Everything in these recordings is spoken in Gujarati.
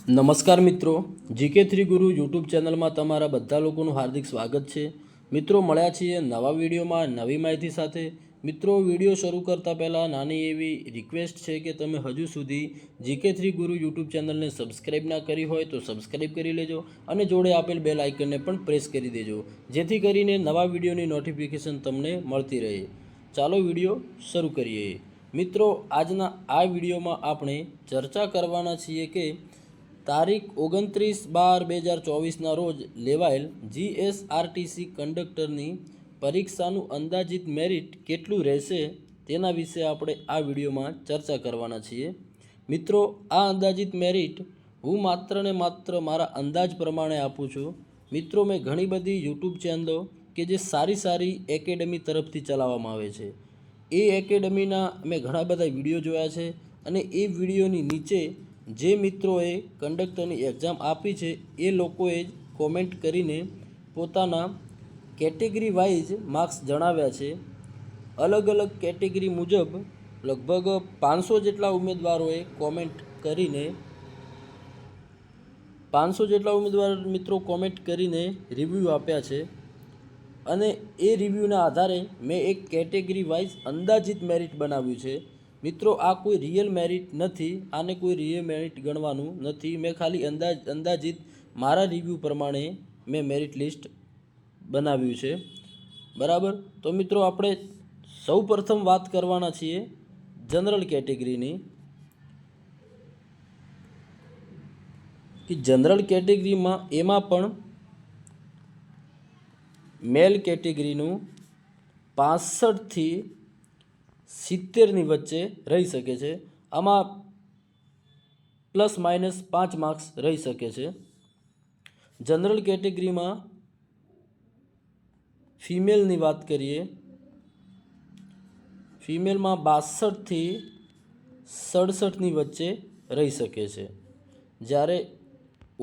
નમસ્કાર મિત્રો, જીકે થ્રી ગુરુ યુટ્યુબ ચેનલમાં તમારા બધા લોકોનું હાર્દિક સ્વાગત છે। મિત્રો મળ્યા છીએ નવા વિડીયોમાં નવી માહિતી સાથે। મિત્રો વિડીયો શરૂ કરતાં પહેલાં નાની એવી રિક્વેસ્ટ છે કે તમે હજુ સુધી જીકે થ્રી ગુરુ યુટ્યુબ ચેનલને સબસ્ક્રાઈબ ના કરી હોય તો સબસ્ક્રાઈબ કરી લેજો અને જોડે આપેલ બેલ આઇકનને પણ પ્રેસ કરી દેજો, જેથી કરીને નવા વિડીયોની નોટિફિકેશન તમને મળતી રહે। ચાલો વિડીયો શરૂ કરીએ। મિત્રો આજના આ વિડીયોમાં આપણે ચર્ચા કરવાના છીએ કે તારીખ 29/12/2024ના રોજ લેવાયેલ જીએસઆરટીસી કંડક્ટરની પરીક્ષાનું અંદાજિત મેરિટ કેટલું રહેશે તેના વિશે આપણે આ વિડીયોમાં ચર્ચા કરવાના છીએ। મિત્રો આ અંદાજિત મેરિટ હું માત્ર ને માત્ર મારા અંદાજ પ્રમાણે આપું છું। મિત્રો મેં ઘણી બધી યુટ્યુબ ચેનલો કે જે સારી એકેડમી તરફથી ચલાવવામાં આવે છે, એ એકેડમીના મેં ઘણા બધા વિડીયો જોયા છે અને એ વિડીયોની નીચે જે મિત્રોએ કંડક્ટરની એક્ઝામ આપી છે એ લોકોએ કોમેન્ટ કરીને પોતાના કેટેગરી વાઇઝ માર્ક્સ જણાવ્યા છે। અલગ અલગ કેટેગરી મુજબ લગભગ 500 જેટલા ઉમેદવારોએ કોમેન્ટ કરીને 500 જેટલા ઉમેદવાર મિત્રો કોમેન્ટ કરીને રિવ્યૂ આપ્યા છે અને એ રિવ્યૂના આધારે મેં એક કેટેગરી વાઇઝ અંદાજિત મેરિટ બનાવ્યું છે। મિત્રો આ કોઈ રિયલ મેરિટ નથી, આને કોઈ રિયલ મેરિટ ગણવાનું નથી। મેં ખાલી અંદાજિત મારા રિવ્યૂ પ્રમાણે મેં મેરિટ લિસ્ટ બનાવ્યું છે, બરાબર। તો મિત્રો આપણે સૌ પ્રથમ વાત કરવાના છીએ જનરલ કેટેગરીની, કે જનરલ કેટેગરીમાં એમાં પણ મેલ કેટેગરીનું 65 થી 70ની વચ્ચે રહી શકે છે। આમાં પ્લસ માઇનસ 5 માર્ક્સ રહી શકે છે। જનરલ કેટેગરીમાં ફિમેલની વાત કરીએ, ફિમેલમાં 62 થી 67ની વચ્ચે રહી શકે છે। જ્યારે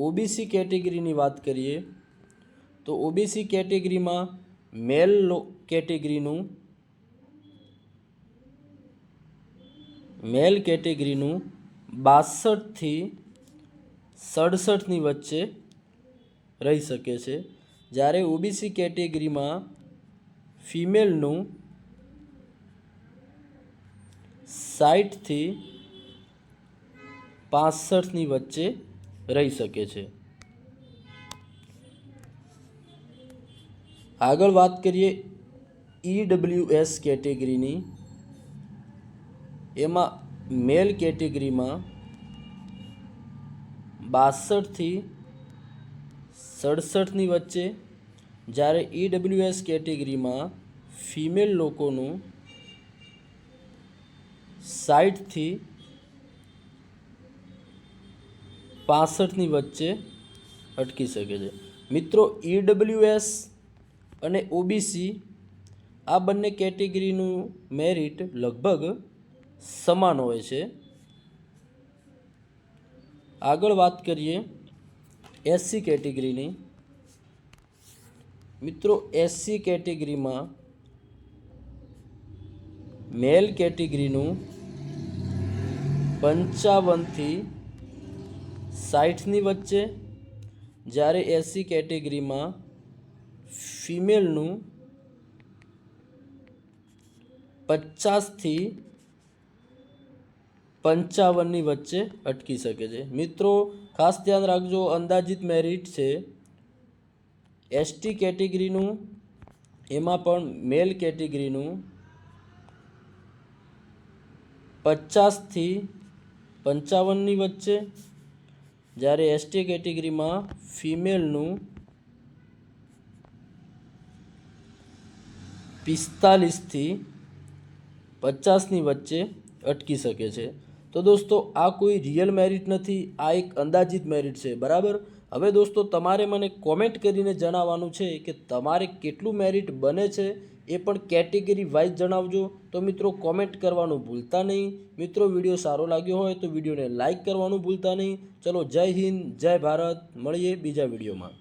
ઓબીસી કેટેગરીની વાત કરીએ તો ઓબીસી કેટેગરીમાં મેલ કેટેગરીનું 62 થી 67ની વચ્ચે રહી શકે છે। જ્યારે ઓબીસી કેટેગરીમાં ફિમેલનું 60 થી 65ની વચ્ચે રહી શકે છે। આગળ વાત કરીએ ઈડબ્લ્યુએસ કેટેગરીની, એમાં મેલ કેટેગરીમાં 62 થી 67ની વચ્ચે, જ્યારે ઈડબ્લ્યુએસ કેટેગરીમાં ફિમેલ લોકોનું 60 થી 65ની વચ્ચે અટકી શકે છે। મિત્રો ઈડબ્લ્યુએસ અને ઓબીસી આ બંને કેટેગરીનું મેરિટ લગભગ સમાન હોય છે। આગળ વાત કરીએ એસસી કેટેગરીની। મિત્રો એસસી કેટેગરીમાં મેલ કેટેગરીનું 55 થી 60ની વચ્ચે, જ્યારે એસસી કેટેગરીમાં ફિમેલનું 50 થી 55ની વચ્ચે અટકી શકે છે। મિત્રો ખાસ ધ્યાન રાખજો, અંદાજિત મેરિટ છે। એસટી કેટેગરીનું, એમાં પણ મેલ કેટેગરીનું 50 થી 55ની વચ્ચે, જ્યારે એસટી કેટેગરીમાં ફિમેલનું 45 થી 50ની વચ્ચે અટકી શકે છે। તો દોસ્તો આ કોઈ રિયલ મેરિટ નથી, આ એક અંદાજિત મેરિટ છે, બરાબર। હવે દોસ્તો તમારે મને કોમેન્ટ કરીને જણાવવાનું છે કે તમારે કેટલું મેરિટ બને છે એ પણ કેટેગરી વાઇઝ જણાવજો। તો મિત્રો કોમેન્ટ કરવાનું ભૂલતા નહીં। મિત્રો વિડીયો સારો લાગ્યો હોય તો વિડીયોને લાઇક કરવાનું ભૂલતા નહીં। ચલો જય હિન્દ, જય ભારત, મળીએ બીજા વિડીયોમાં।